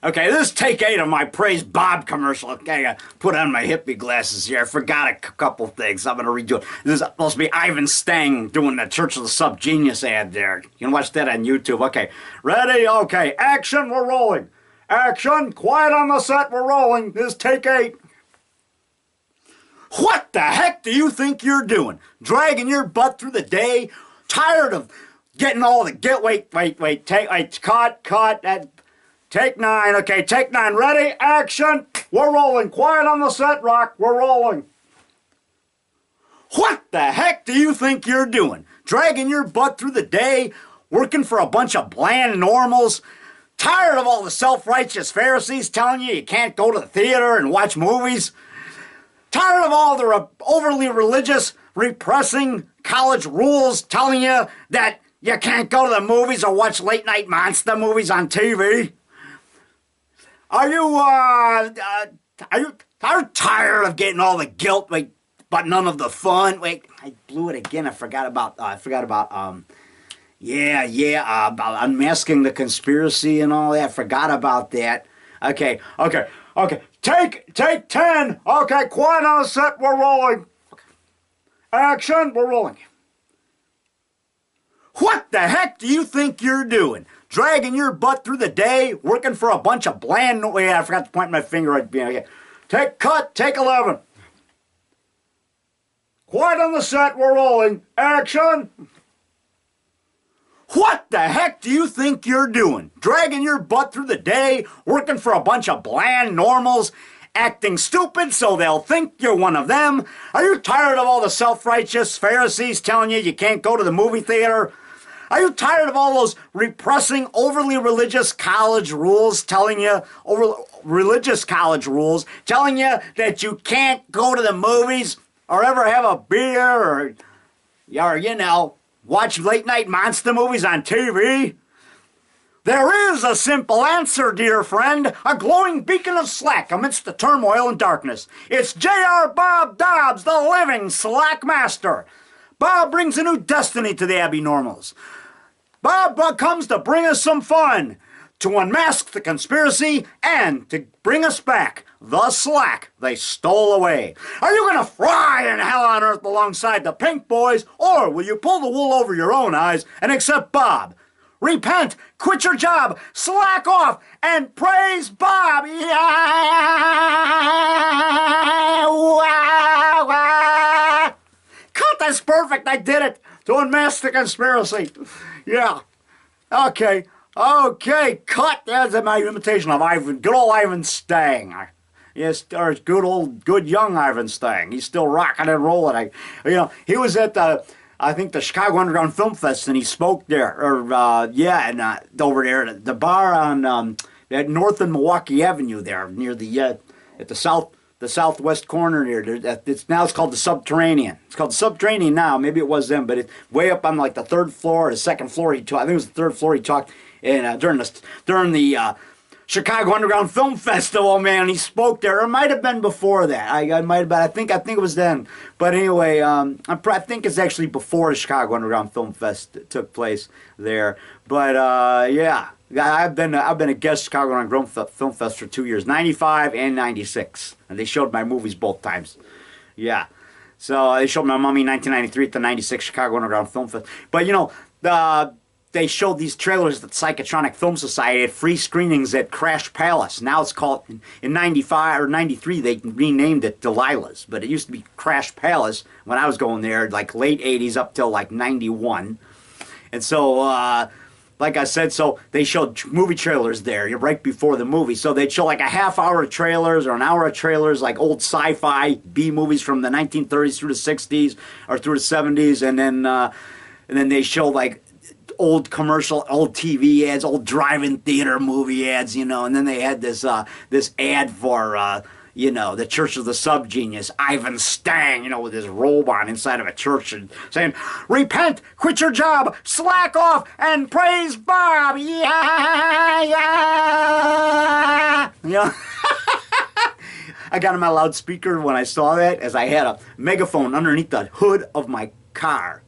Okay, this is take 8 of my Praise Bob commercial. Okay, I put on my hippie glasses here. I forgot a couple things. I'm going to redo it. This is supposed to be Ivan Stang doing the Church of the Sub-Genius ad there. You can watch that on YouTube. Okay, ready? Okay, action, we're rolling. Action, quiet on the set, we're rolling. This is take 8. What the heck do you think you're doing? Dragging your butt through the day? Tired of getting all the... cut. Take 9. Okay, take 9. Ready? Action. We're rolling. Quiet on the set, Rock. We're rolling. What the heck do you think you're doing? Dragging your butt through the day? Working for a bunch of bland normals? Tired of all the self-righteous Pharisees telling you can't go to the theater and watch movies? Tired of all the overly religious, repressing college rules telling you that you can't go to the movies or watch late-night monster movies on TV? Are you tired of getting all the guilt, but none of the fun? Wait, I blew it again. I forgot about about unmasking the conspiracy and all that. I forgot about that. Okay. Take 10. Okay, quiet on the set. We're rolling. Action. We're rolling. What the heck do you think you're doing? Dragging your butt through the day, working for a bunch of bland... I forgot to point my finger right behind. Take 11. Quiet on the set, we're rolling. Action. What the heck do you think you're doing? Dragging your butt through the day, working for a bunch of bland normals, acting stupid so they'll think you're one of them? Are you tired of all the self-righteous Pharisees telling you can't go to the movie theater? Are you tired of all those repressing, overly religious college rules telling you that you can't go to the movies or ever have a beer or watch late-night monster movies on TV? There is a simple answer, dear friend, a glowing beacon of slack amidst the turmoil and darkness. It's J.R. Bob Dobbs, the living slack master. Bob brings a new destiny to the Abby-Normals. Bob comes to bring us some fun, to unmask the conspiracy, and to bring us back the slack they stole away. Are you going to fry in hell on earth alongside the Pink Boys, or will you pull the wool over your own eyes and accept Bob? Repent, quit your job, slack off, and praise Bob! Cut, that's perfect, I did it! To unmask the conspiracy. Yeah. Okay, cut. That's my imitation of good old Ivan Stang. Yes, or good young Ivan Stang. He's still rocking and rolling. He was at the Chicago Underground Film Fest, and he spoke there. Over there at the bar on at North and Milwaukee Avenue there, near at the southwest corner here. It's called the Subterranean. It's called the Subterranean now. Maybe it was then, but it's way up on like the third floor or the second floor. I think it was the third floor. He talked during the Chicago Underground Film Festival. Man, he spoke there. It might have been before that. I might have been. I think it was then. But anyway, I think it's actually before the Chicago Underground Film Fest took place there. But yeah. I've been a guest Chicago Underground Film Fest for 2 years, 95 and 96, and they showed my movies both times. Yeah, so they showed my Mummy 1993 at the 96 Chicago Underground Film Fest. But they showed these trailers at the Psychotronic Film Society at free screenings at Crash Palace. Now it's called, in 95 or 93, they renamed it Delilah's, but it used to be Crash Palace when I was going there, like late 80s up till like 91. And so, like I said, so they showed movie trailers there right before the movie. So they'd show like a half-hour of trailers or an hour of trailers, like old sci-fi B-movies from the 1930s through the 60s or through the 70s, and then they show like old TV ads, old drive-in theater movie ads, and then they had this ad for the Church of the Sub-Genius, Ivan Stang, with his robe on inside of a church and saying, repent, quit your job, slack off, and praise Bob. Yeah. I got on my loudspeaker when I saw that, as I had a megaphone underneath the hood of my car.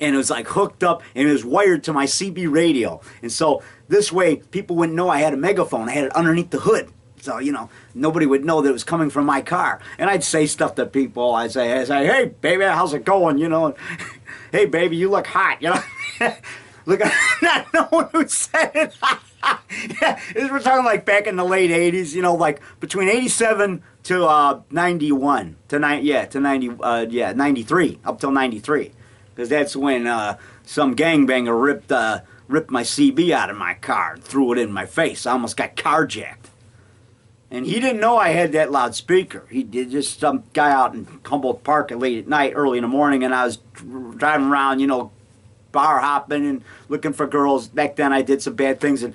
and it was like hooked up, and it was wired to my CB radio. And so this way, people wouldn't know I had a megaphone. I had it underneath the hood. So, you know, nobody would know that it was coming from my car. And I'd say stuff to people. I'd say, hey, baby, how's it going? You know, hey, baby, you look hot. You know, look, not knowing who said it. Yeah, we're talking like back in the late 80s, you know, like between 87 to 91, to 93, up till 93. Because that's when some gangbanger ripped my CB out of my car and threw it in my face. I almost got carjacked. And he didn't know I had that loudspeaker. He did just some guy out in Humboldt Park late at night, early in the morning, and I was driving around, you know, bar hopping and looking for girls. Back then I did some bad things, and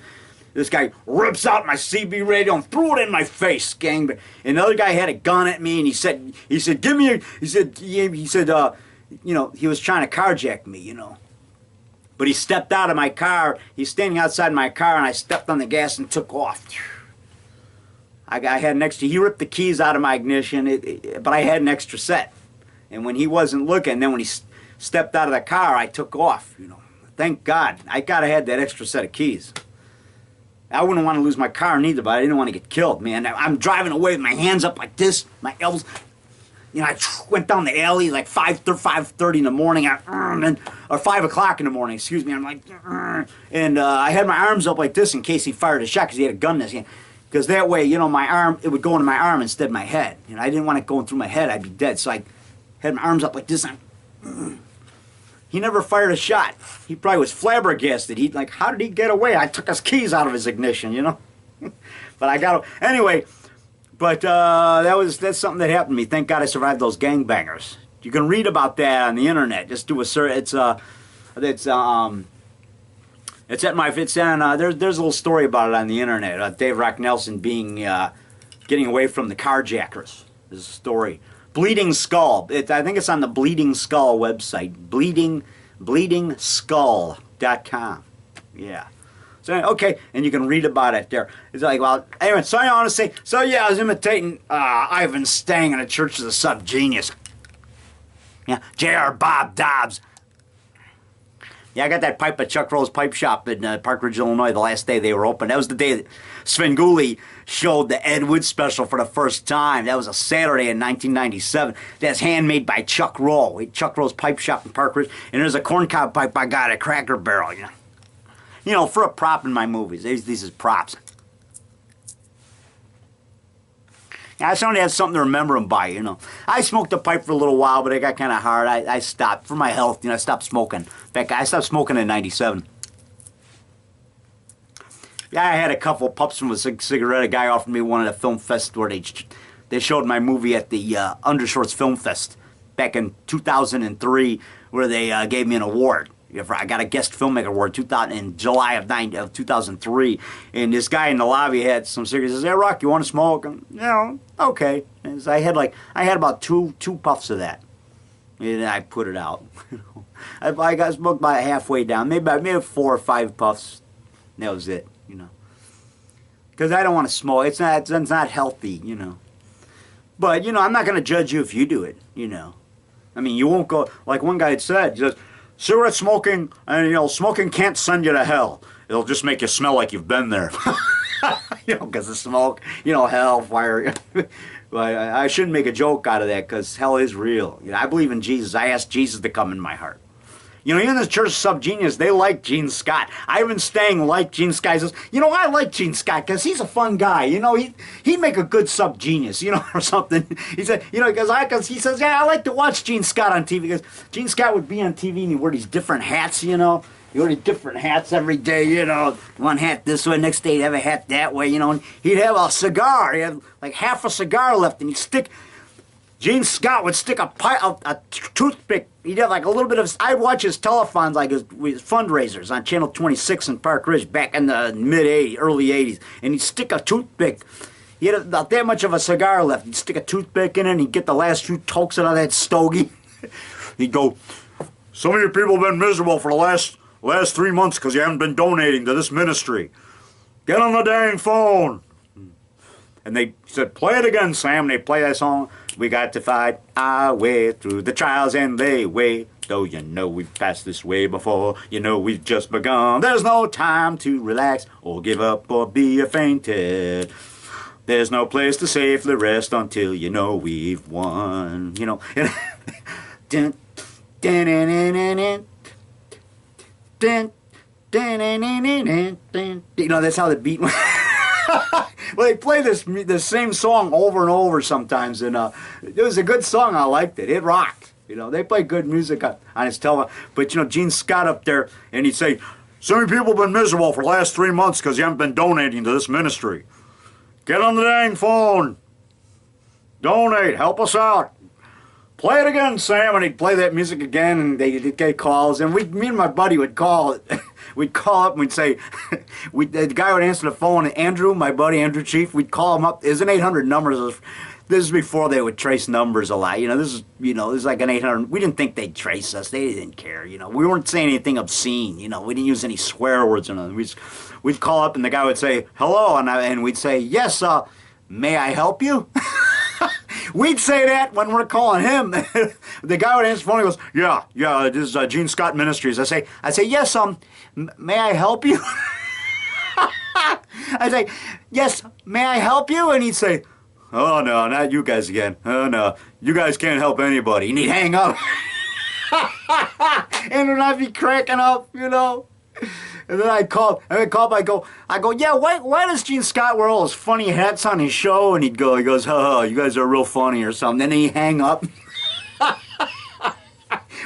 this guy rips out my CB radio and threw it in my face, gang. And the other guy had a gun at me, and he said, give me a, he said, you know, he was trying to carjack me, you know. But he stepped out of my car. He's standing outside my car, and I stepped on the gas and took off. I had an extra, he ripped the keys out of my ignition, but I had an extra set. And when he wasn't looking, then when he stepped out of the car, I took off, you know. Thank God. I gotta have that extra set of keys. I wouldn't want to lose my car neither, but I didn't want to get killed, man. I'm driving away with my hands up like this, my elbows. You know, I went down the alley like 5:30 in the morning, or 5 o'clock in the morning, excuse me. I'm like, and I had my arms up like this in case he fired a shot, because he had a gun in his hand. Because that way, you know, my arm, it would go into my arm instead of my head. You know, I didn't want it going through my head. I'd be dead. So I had my arms up like this. He never fired a shot. He probably was flabbergasted. He'd like, how did he get away? I took his keys out of his ignition, you know. But I got him. Anyway, but that's something that happened to me. Thank God I survived those gangbangers. You can read about that on the internet. Just do a search. It's at my, there's a little story about it on the internet. Dave Rock Nelson getting away from the carjackers. There's a story. Bleeding Skull. I think it's on the Bleeding Skull website. bleedingskull.com. Yeah. So, okay, and you can read about it there. It's like, well, anyway, so I want to say, so yeah, I was imitating Ivan Stang in the Church of the Subgenius. Yeah, J.R. Bob Dobbs. Yeah, I got that pipe at Chuck Rose Pipe Shop in Park Ridge, Illinois, the last day they were open. That was the day that Svengoolie showed the Ed Wood special for the first time. That was a Saturday in 1997. That's handmade by Chuck Rowe. Chuck Rose Pipe Shop in Park Ridge. And there's a corncob pipe I got at Cracker Barrel, you know. You know, for a prop in my movies. These is props. I just wanted to have something to remember them by, you know. I smoked a pipe for a little while, but it got kind of hard. I stopped for my health. You know, I stopped smoking. In fact, I stopped smoking in '97. Yeah, I had a couple of puffs from a cigarette. A guy offered me one at a film fest where they showed my movie at the Undershorts Film Fest back in 2003, where they gave me an award. I got a guest filmmaker award in July of 2003, and this guy in the lobby had some cigarettes. He says, "Hey, Rock, you want to smoke?" And, you know, okay. And so I had about two puffs of that, and I put it out. I got smoked about halfway down, maybe 4 or 5 puffs. And that was it, you know. Because I don't want to smoke. It's not healthy, you know. But you know, I'm not going to judge you if you do it, you know. I mean, you won't go like one guy had said. Just cigarette smoking, and you know, smoking can't send you to hell. It'll just make you smell like you've been there. You know, because of smoke, you know, hell, fire. But I shouldn't make a joke out of that, because hell is real. You know, I believe in Jesus. I asked Jesus to come in my heart. You know, even the Church of Subgenius, they like Gene Scott. Ivan Stang liked Gene Scott. He says, you know, I like Gene Scott because he's a fun guy. You know, he'd make a good sub-genius, you know, or something. He said, you know, because he says, yeah, I like to watch Gene Scott on TV, because Gene Scott would be on TV and he'd wear these different hats, you know. He wore these different hats every day, you know. One hat this way, next day he'd have a hat that way, you know. And he'd have a cigar. He'd have like half a cigar left, and he'd stick... Gene Scott would stick a toothpick. He'd have like a little bit of... I'd watch his telethons, like his fundraisers on Channel 26 in Park Ridge back in the mid-'80s, early 80s. And he'd stick a toothpick. He had about that much of a cigar left. He'd stick a toothpick in it, and he'd get the last few tokes out of that stogie. He'd go, some of you people have been miserable for the last 3 months because you haven't been donating to this ministry. Get on the dang phone. And they said, play it again, Sam. They play that song. We got to fight our way through the trials and they way finished. Oh, you know we've passed this way before. You know we've just begun. There's no time to relax or give up or be fainted. There's no place to safely rest until you know we've won. You know. Dun, dun, dun, dun, dun, dun, dun, dun, dun, dun. You know, that's how the beat went. Well, they play the same song over and over sometimes, and it was a good song. I liked it. It rocked. You know, they play good music on his television. But, you know, Gene Scott up there, and he'd say, so many people have been miserable for the last 3 months because you haven't been donating to this ministry. Get on the dang phone. Donate. Help us out. Play it again, Sam. And he'd play that music again, and they'd get calls. And me and my buddy would call. We'd call up and we'd say, the guy would answer the phone. And Andrew, my buddy, Andrew Chief, we'd call him up. There's an 800 number. This is before they would trace numbers a lot. You know, this is like an 800. We didn't think they'd trace us. They didn't care. You know, we weren't saying anything obscene. You know, we didn't use any swear words or nothing. We'd call up and the guy would say, hello. And we'd say, yes, may I help you? We'd say that when we're calling him. The guy would answer the phone and goes, yeah, this is Gene Scott Ministries. I say, yes, may I help you? I say, yes, may I help you? And he'd say, oh, no, not you guys again. Oh, no, you guys can't help anybody. And he'd hang up. And then I'd be cracking up, you know. And then I go, yeah, why does Gene Scott wear all those funny hats on his show? And he goes, oh, you guys are real funny or something. Then he'd hang up.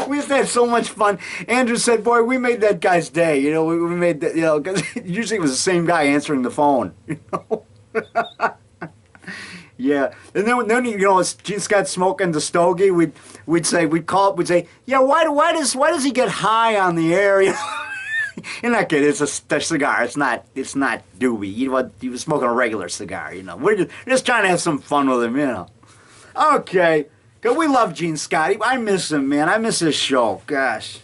We just had so much fun. Andrew said, boy, we made that guy's day. You know, we made that, you know, because usually it was the same guy answering the phone, you know. Yeah, and then you know, as Gene Scott smoking the stogie, we'd call up, we'd say, yeah, why does he get high on the air? You know? In that case, it's a cigar. It's not doobie. He was smoking a regular cigar. You know, we're just trying to have some fun with him. You know. Okay, cause we love Gene Scott. I miss him, man. I miss his show. Gosh,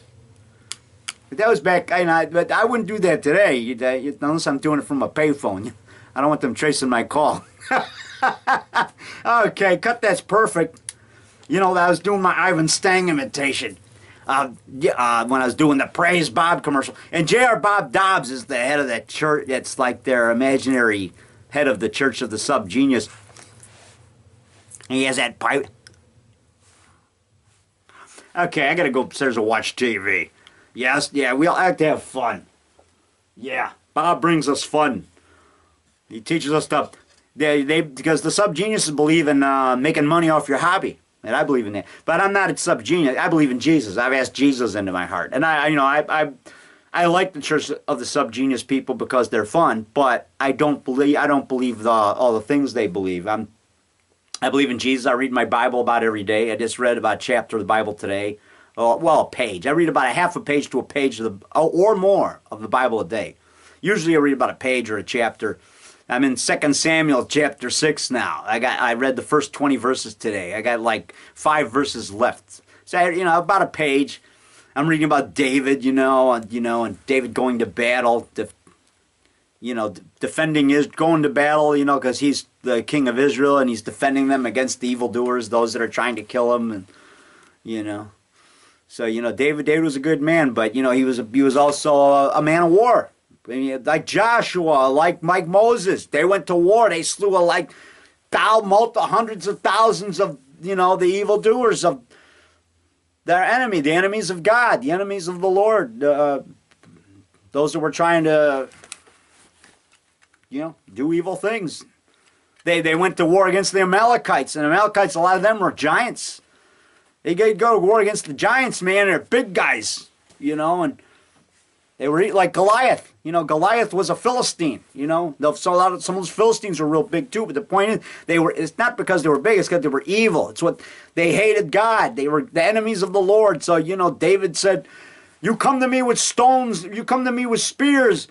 but that was back. But I wouldn't do that today. Unless I'm doing it from a payphone. I don't want them tracing my call. Okay, cut. That's perfect. You know, I was doing my Ivan Stang imitation. When I was doing the Praise Bob commercial. And J.R. Bob Dobbs is the head of that church. It's like their imaginary head of the Church of the Subgenius. And he has that pipe. Okay, I gotta go upstairs and watch TV. Yes, yeah, we all like to have fun. Yeah, Bob brings us fun. He teaches us stuff. Because the subgeniuses believe in making money off your hobby. And I believe in that. But I'm not a subgenius. I believe in Jesus. I've asked Jesus into my heart. And I like the Church of the Subgenius people because they're fun, but I don't believe all the things they believe. I believe in Jesus. I read my Bible about every day. I just read about a chapter of the Bible today. Well, a page. I read about a half a page to a page or more of the Bible a day. Usually I read about a page or a chapter. I'm in 2 Samuel chapter 6 now. I read the first 20 verses today. I got like 5 verses left. So, you know, about a page. I'm reading about David, and David going to battle, going to battle, because he's the king of Israel and he's defending them against the evildoers, those that are trying to kill him, and, So, David was a good man, but, he was also a man of war. Like Joshua, like Moses, they went to war. They slew hundreds of thousands of the evildoers of their enemy, the enemies of God, the enemies of the Lord, those that were trying to do evil things. They went to war against the Amalekites, and the Amalekites, a lot of them were giants. They go to war against the giants, man. They're big guys, and they were like Goliath. Goliath was a Philistine, So some of those Philistines were real big too, but the point is, it's not because they were big, it's because they were evil. It's what they hated God. They were the enemies of the Lord. So, David said, you come to me with stones, you come to me with spears.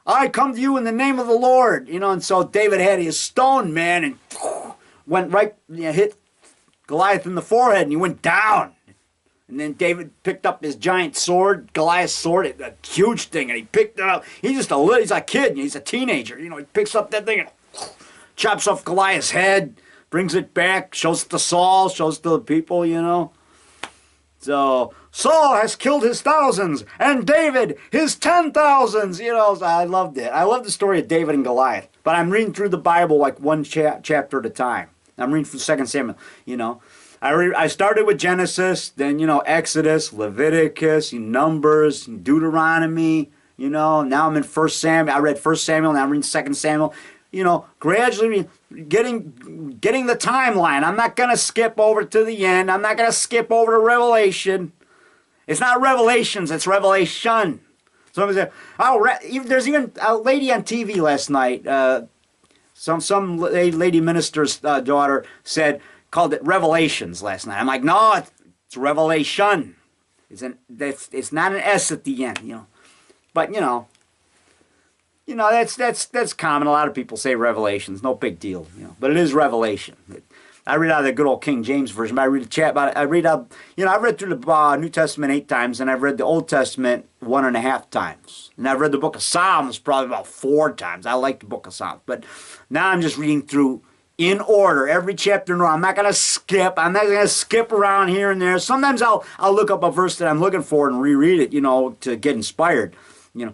I come to you in the name of the Lord. And so David had his stone, man, and went right, hit Goliath in the forehead, and he went down. And then David picked up his giant sword, Goliath's sword, a huge thing, and he picked it up. He's a kid, he's a teenager. He picks up that thing and chops off Goliath's head, brings it back, shows it to Saul, shows it to the people, So Saul has killed his thousands, and David his 10,000s. You know, I loved it. I love the story of David and Goliath. But I'm reading through the Bible like one chapter at a time. I'm reading from 2 Samuel, you know. I started with Genesis, then, you know, Exodus, Leviticus, Numbers, Deuteronomy, you know. Now I'm in 1 Samuel. I read 1 Samuel, now I'm reading 2 Samuel. You know, gradually getting the timeline. I'm not going to skip over to the end. I'm not going to skip over to Revelation. It's not Revelations, it's Revelation. Somebody said, there's even a lady on TV last night, some lady minister's daughter called it Revelations last night. I'm like, no, it's Revelation. It's not an S at the end, you know. But you know that's common. A lot of people say Revelations, no big deal, you know. But it is Revelation. I read out of the good old King James version. But I read a chat about it. I've read through the New Testament 8 times, and I've read the Old Testament 1.5 times. And I've read the book of Psalms probably about 4 times. I like the book of Psalms. But now I'm just reading through in order, every chapter in order. I'm not going to skip. I'm not going to skip around here and there. Sometimes I'll look up a verse that I'm looking for and reread it, you know, to get inspired, you know.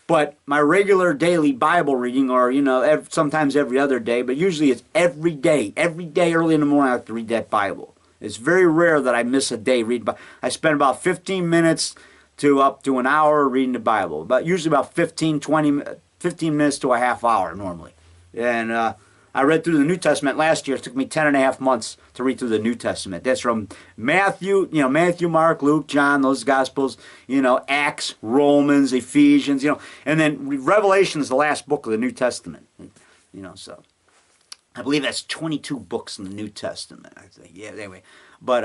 But my regular daily Bible reading, or, you know, sometimes every other day, but usually it's every day early in the morning I have to read that Bible. It's very rare that I miss a day reading. I spend about 15 minutes to up to an hour reading the Bible, but usually about 15 minutes to a half hour normally. And I read through the New Testament last year. It took me 10.5 months to read through the New Testament. That's from Matthew, Mark, Luke, John, those Gospels, you know, Acts, Romans, Ephesians, you know, and then Revelation is the last book of the New Testament, you know, so I believe that's 22 books in the New Testament, I think. Yeah, anyway. But,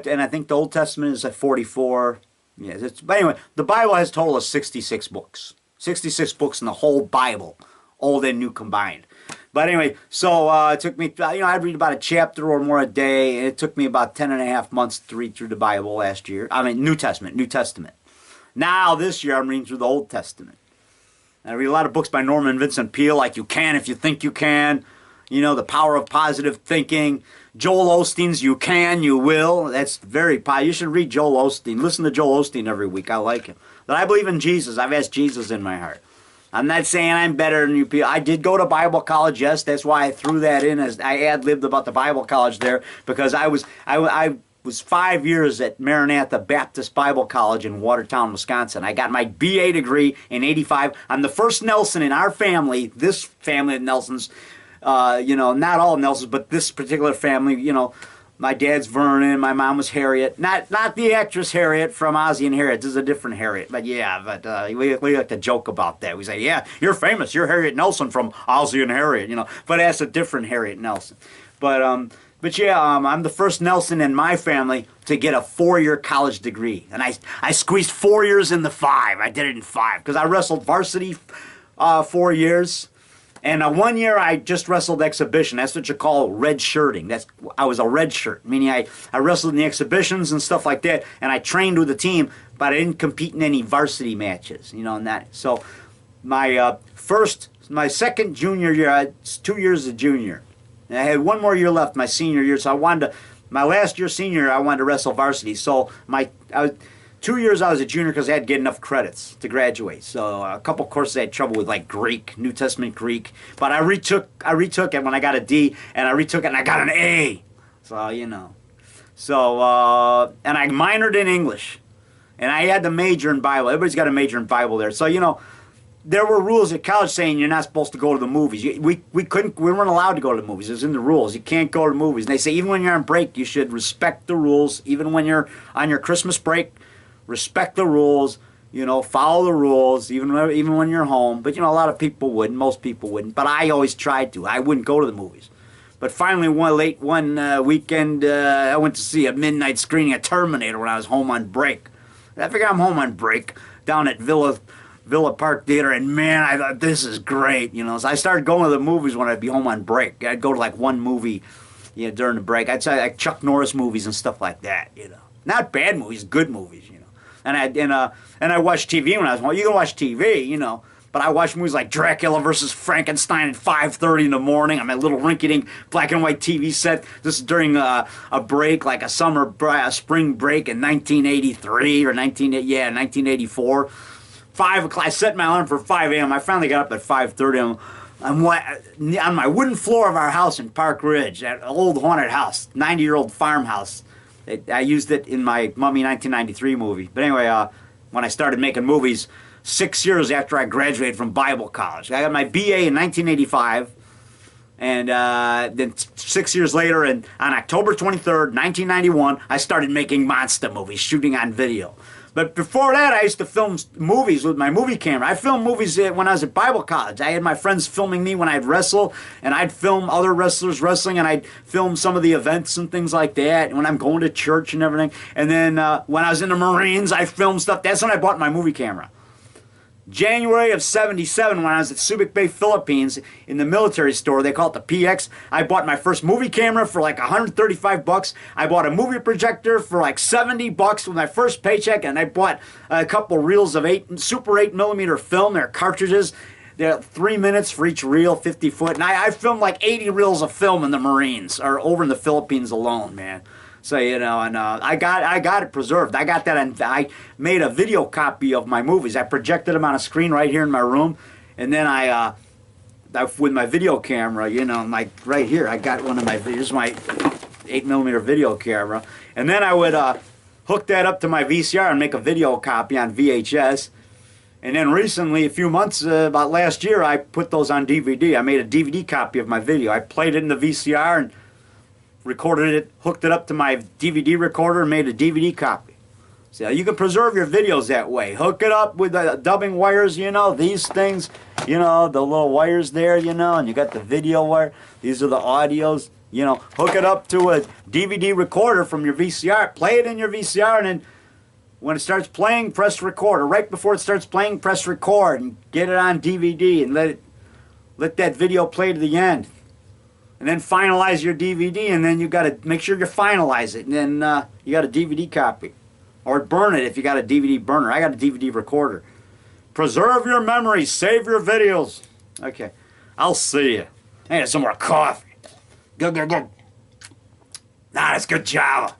and I think the Old Testament is at 44. Yeah, but anyway, the Bible has a total of 66 books. 66 books in the whole Bible, Old and New combined. But anyway, so it took me, you know, I'd read about a chapter or more a day, and it took me about 10.5 months to read through the Bible last year. I mean, New Testament. Now, this year, I'm reading through the Old Testament. I read a lot of books by Norman Vincent Peale, like You Can If You Think You Can, you know, The Power of Positive Thinking, Joel Osteen's You Can, You Will. That's very powerful. You should read Joel Osteen. Listen to Joel Osteen every week. I like him. But I believe in Jesus. I've asked Jesus in my heart. I'm not saying I'm better than you people. I did go to Bible college, yes. That's why I threw that in, as I ad-libbed about the Bible college there, because I was 5 years at Maranatha Baptist Bible College in Watertown, Wisconsin. I got my BA degree in '85. I'm the first Nelson in our family, this family of Nelsons, you know, not all Nelsons, but this particular family, you know. My dad's Vernon, my mom was Harriet. Not the actress Harriet from Ozzie and Harriet. This is a different Harriet. But yeah, we like to joke about that. We say, yeah, you're famous. You're Harriet Nelson from Ozzie and Harriet, you know. But that's a different Harriet Nelson. But yeah, I'm the first Nelson in my family to get a 4-year college degree. And I squeezed 4 years into 5. I did it in 5 because I wrestled varsity 4 years. And 1 year I just wrestled exhibition. That's what you call red shirting. I was a red shirt, meaning I wrestled in the exhibitions and stuff like that, and I trained with the team, but I didn't compete in any varsity matches, you know, and that. So my second junior year, I had 2 years as a junior. And I had 1 more year left, my senior year, so my last year senior, I wanted to wrestle varsity. So 2 years I was a junior because I had to get enough credits to graduate. So a couple courses I had trouble with, like Greek, New Testament Greek. But I retook it when I got a D, and I retook it and I got an A. So, you know. So, and I minored in English. And I had to major in Bible. Everybody's got a major in Bible there. So, you know, there were rules at college saying you're not supposed to go to the movies. We weren't allowed to go to the movies. It was in the rules. You can't go to the movies. And they say even when you're on break, you should respect the rules. Even when you're on your Christmas break, respect the rules, you know, follow the rules, even when you're home. But, you know, a lot of people wouldn't. Most people wouldn't. But I always tried to. I wouldn't go to the movies. But finally, one weekend, I went to see a midnight screening of Terminator when I was home on break. I figured I'm home on break down at Villa Park Theater, and man, I thought, this is great, you know. So I started going to the movies when I'd be home on break. I'd go to like one movie, you know, during the break. I'd say like Chuck Norris movies and stuff like that, you know. Not bad movies, good movies, you know. And I watched TV when I was home. You can watch TV, you know, But I watch movies like Dracula versus Frankenstein at 5:30 in the morning on my little rinky-dink black and white TV set. This is during a break, like a spring break in 1983 or 1984. 5 o'clock. I set my alarm for 5 a.m. I finally got up at 5:30. I'm on my wooden floor of our house in Park Ridge, that old haunted house, 90-year-old farmhouse. I used it in my Mummy 1993 movie. But anyway, when I started making movies, 6 years after I graduated from Bible college. I got my BA in 1985, and then 6 years later, on October 23rd, 1991, I started making monster movies, shooting on video. But before that, I used to film movies with my movie camera. I filmed movies when I was at Bible college. I had my friends filming me when I'd wrestle, and I'd film other wrestlers wrestling, and I'd film some of the events and things like that, when I'm going to church and everything. And then when I was in the Marines, I filmed stuff. That's when I bought my movie camera. January of 77, when I was at Subic Bay, Philippines, in the military store, they call it the PX, I bought my first movie camera for like 135 bucks. I bought a movie projector for like 70 bucks with my first paycheck, and I bought a couple reels of Super 8mm film. They're cartridges. They're 3 minutes for each reel, 50 foot. And I filmed like 80 reels of film in the Marines, or over in the Philippines alone, man. So, you know, and I got it preserved. I got that, and I made a video copy of my movies. I projected them on a screen right here in my room, and then I with my video camera, you know, like right here, I got one of my, here's my 8mm video camera, and then I would hook that up to my VCR and make a video copy on VHS. And then recently, a few months, about last year, I put those on DVD. I made a DVD copy of my video. I played it in the VCR and recorded it, hooked it up to my DVD recorder, and made a DVD copy. So you can preserve your videos that way. Hook it up with the dubbing wires, you know, these things, you know, the little wires there, you know, and you got the video wire. These are the audios, you know. Hook it up to a DVD recorder from your VCR. Play it in your VCR, and then when it starts playing, press record. Or right before it starts playing, press record and get it on DVD and let that video play to the end. And then finalize your DVD, and then you got to make sure you finalize it, and then you got a DVD copy. Or burn it if you got a DVD burner. I got a DVD recorder. Preserve your memories. Save your videos. Okay. I'll see you. I need some more coffee. Good. Nah, that's good Java.